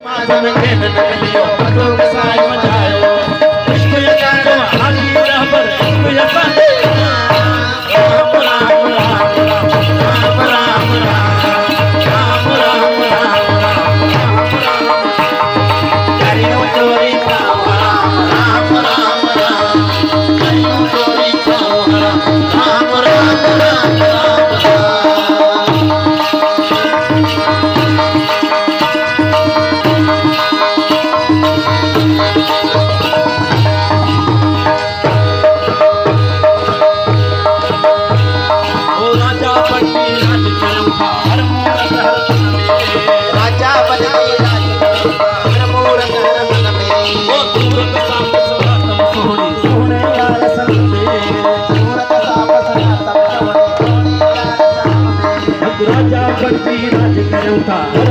माझा घेन नगलियो तो कसाय मजायो इश्क याचा जो आगी रहबर इश्क याचा राम राम राम राम राम राम राम राम राम करियो चोरी का राम राम राम करियो चोरी का राम राम राम राजा बनती राज करूं था।